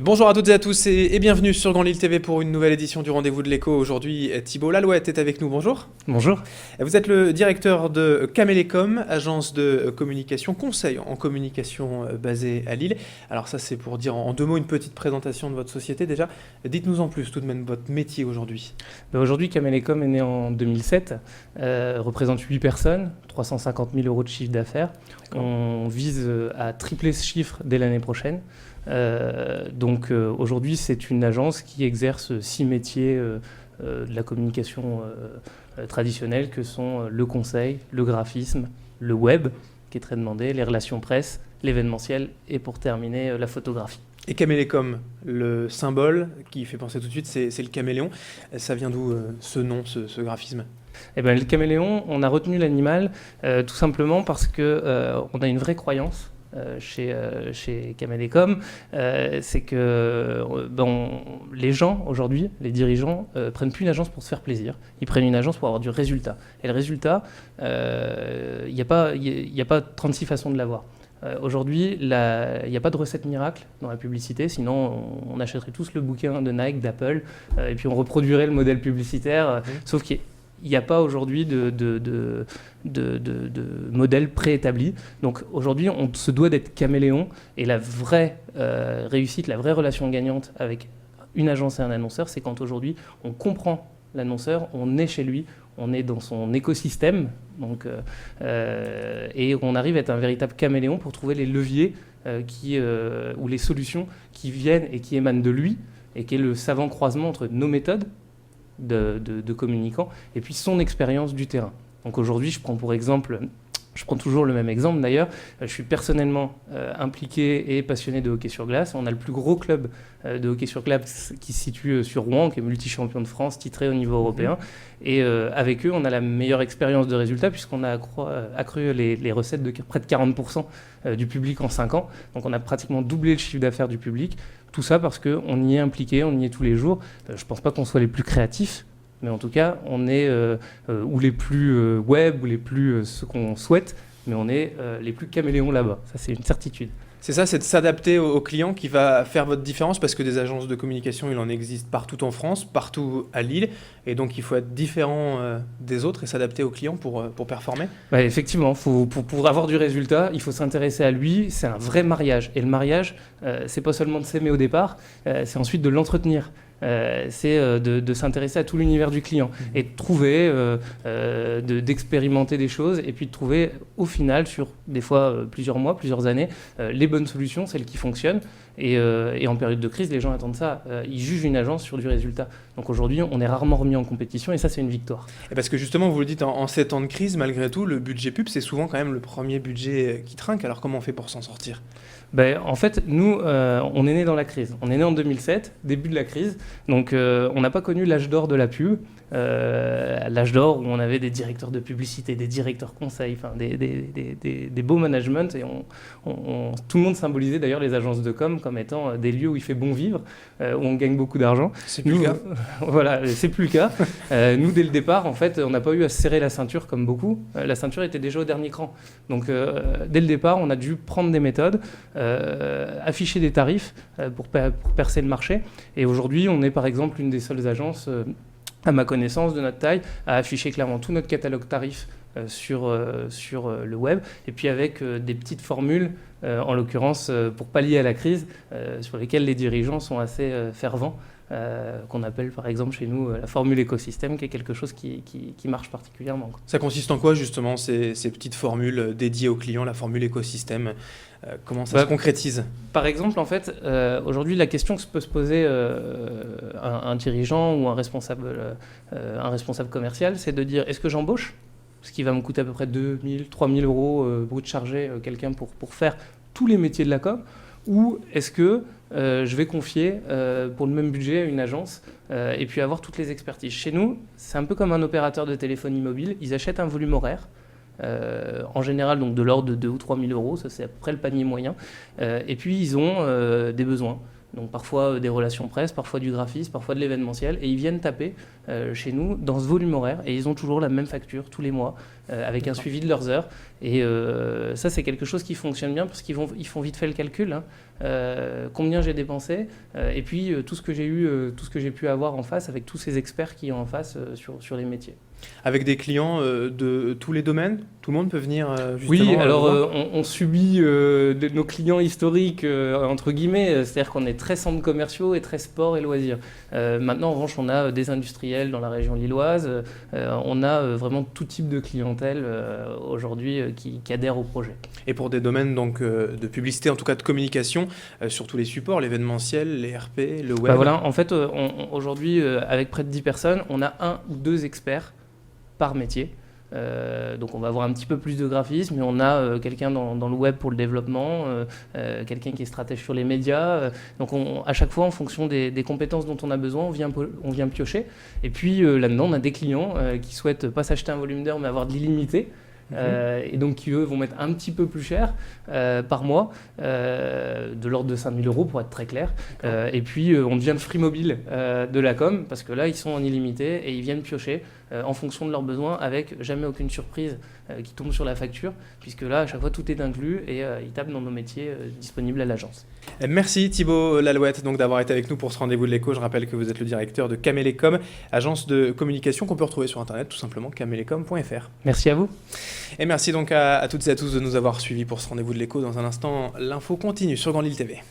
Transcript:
Bonjour à toutes et à tous et bienvenue sur Grand Lille TV pour une nouvelle édition du Rendez-vous de l'Écho. Aujourd'hui, Thibault Lalouette est avec nous. Bonjour. Bonjour. Vous êtes le directeur de Camélécom, agence de communication, conseil en communication basée à Lille. Alors ça, c'est pour dire en deux mots une petite présentation de votre société déjà. Dites-nous en plus tout de même votre métier aujourd'hui. Aujourd'hui, Camélécom est né en 2007, représente 8 personnes, 350 000 euros de chiffre d'affaires. On vise à tripler ce chiffre dès l'année prochaine. Aujourd'hui, c'est une agence qui exerce 6 métiers de la communication traditionnelle que sont le conseil, le graphisme, le web, qui est très demandé, les relations presse, l'événementiel et pour terminer, la photographie. Et Camélécom, le symbole qui fait penser tout de suite, c'est le caméléon. Ça vient d'où ce nom, ce graphisme ? Eh ben, le caméléon, on a retenu l'animal tout simplement parce qu'on a une vraie croyance chez Camélécom, c'est que les gens aujourd'hui, les dirigeants, prennent plus une agence pour se faire plaisir, ils prennent une agence pour avoir du résultat. Et le résultat, il n'y a pas 36 façons de l'avoir. Aujourd'hui, il n'y a pas de recette miracle dans la publicité, sinon on achèterait tous le bouquin de Nike, d'Apple, et puis on reproduirait le modèle publicitaire, sauf qu'il n'y a pas aujourd'hui de modèle préétabli. Donc aujourd'hui, on se doit d'être caméléon, et la vraie réussite, la vraie relation gagnante avec une agence et un annonceur, c'est quand aujourd'hui on comprend l'annonceur, on est chez lui, on est dans son écosystème, et on arrive à être un véritable caméléon pour trouver les leviers ou les solutions qui viennent et qui émanent de lui, et qui est le savant croisement entre nos méthodes de communicants et puis son expérience du terrain. Donc aujourd'hui, je prends toujours le même exemple d'ailleurs, je suis personnellement impliqué et passionné de hockey sur glace. On a le plus gros club de hockey sur glace qui se situe sur Rouen, qui est multi-champion de France, titré au niveau européen. Et avec eux, on a la meilleure expérience de résultat puisqu'on a accru les recettes de près de 40% du public en 5 ans. Donc on a pratiquement doublé le chiffre d'affaires du public. Tout ça parce qu'on y est impliqué, on y est tous les jours. Je ne pense pas qu'on soit les plus créatifs, mais en tout cas, on est ou les plus web, ou les plus ce qu'on souhaite, mais on est les plus caméléons là-bas. Ça, c'est une certitude. C'est ça, c'est de s'adapter au client qui va faire votre différence, parce que des agences de communication, il en existe partout en France, partout à Lille, et donc il faut être différent des autres et s'adapter au client pour performer. Ouais, effectivement, pour avoir du résultat, il faut s'intéresser à lui, c'est un vrai mariage. Et le mariage, c'est pas seulement de s'aimer au départ, c'est ensuite de l'entretenir. C'est de s'intéresser à tout l'univers du client et de trouver, d'expérimenter des choses et puis de trouver au final, sur des fois plusieurs mois, plusieurs années, les bonnes solutions, celles qui fonctionnent. Et en période de crise, les gens attendent ça. Ils jugent une agence sur du résultat. Donc aujourd'hui, on est rarement remis en compétition et ça, c'est une victoire. Et parce que justement, vous le dites, en ces temps de crise, malgré tout, le budget pub, c'est souvent quand même le premier budget qui trinque. Alors comment on fait pour s'en sortir ? En fait, nous, on est né dans la crise. On est né en 2007, début de la crise. Donc, on n'a pas connu l'âge d'or de la pub. L'âge d'or où on avait des directeurs de publicité, des directeurs conseils, des beaux managements. Et tout le monde symbolisait d'ailleurs les agences de com comme étant des lieux où il fait bon vivre, où on gagne beaucoup d'argent. C'est plus le cas. Voilà, c'est plus le cas. Nous, dès le départ, en fait, on n'a pas eu à se serrer la ceinture comme beaucoup. La ceinture était déjà au dernier cran. Donc, dès le départ, on a dû prendre des méthodes, afficher des tarifs pour percer le marché. Et aujourd'hui, on est par exemple une des seules agences, à ma connaissance, de notre taille, à afficher clairement tout notre catalogue tarifs sur le web, et puis avec des petites formules, en l'occurrence pour pallier à la crise, sur lesquelles les dirigeants sont assez fervents, qu'on appelle par exemple chez nous la formule écosystème, qui est quelque chose qui marche particulièrement. Ça consiste en quoi justement ces petites formules dédiées aux clients, la formule écosystème, comment ça se concrétise ? Par exemple, en fait, aujourd'hui, la question que se peut se poser un dirigeant ou un responsable commercial, c'est de dire, est-ce que j'embauche ? Ce qui va me coûter à peu près 2 000, 3 000 euros brut chargé, quelqu'un pour faire tous les métiers de la com, ou est-ce que je vais confier pour le même budget à une agence et puis avoir toutes les expertises. Chez nous, c'est un peu comme un opérateur de téléphonie mobile, ils achètent un volume horaire, en général donc de l'ordre de 2 ou 3 000 euros, ça c'est à peu près le panier moyen, et puis ils ont des besoins. Donc parfois des relations presse, parfois du graphisme, parfois de l'événementiel, et ils viennent taper chez nous dans ce volume horaire, et ils ont toujours la même facture tous les mois, avec un D'accord. suivi de leurs heures. Et ça, c'est quelque chose qui fonctionne bien parce ils font vite fait le calcul, hein. Combien j'ai dépensé, et puis tout ce que j'ai eu, tout ce que j'ai pu avoir en face avec tous ces experts qui ont en face sur les métiers. Avec des clients de tous les domaines, tout le monde peut venir justement Oui, alors le voir. on subit nos clients historiques, entre guillemets, c'est-à-dire qu'on est très centres commerciaux et très sport et loisirs. Maintenant, en revanche, on a des industriels dans la région lilloise, on a vraiment tout type de clientèle aujourd'hui qui adhère au projet. Et pour des domaines donc de publicité, en tout cas de communication, sur tous les supports, l'événementiel, les RP, le web. Bah voilà, en fait, aujourd'hui, avec près de 10 personnes, on a 1 ou 2 experts par métier. Donc on va avoir un petit peu plus de graphisme, mais on a quelqu'un dans le web pour le développement, quelqu'un qui est stratège sur les médias. Donc à chaque fois, en fonction des compétences dont on a besoin, on vient piocher. Et puis là-dedans, on a des clients qui souhaitent pas s'acheter un volume d'heure, mais avoir de l'illimité. Et donc qui eux vont mettre un petit peu plus cher par mois, de l'ordre de 5 000 € pour être très clair. Et puis on devient le free mobile de la com, parce que là ils sont en illimité et ils viennent piocher en fonction de leurs besoins, avec jamais aucune surprise qui tombe sur la facture, puisque là à chaque fois tout est inclus et ils tapent dans nos métiers disponibles à l'agence. Merci Thibaut Lalouette donc d'avoir été avec nous pour ce rendez-vous de l'écho. Je rappelle que vous êtes le directeur de Camélécom, agence de communication qu'on peut retrouver sur internet, tout simplement camélécom.fr. Merci à vous. Et merci donc à toutes et à tous de nous avoir suivis pour ce rendez-vous de l'écho. Dans un instant, l'info continue sur Grand Lille TV.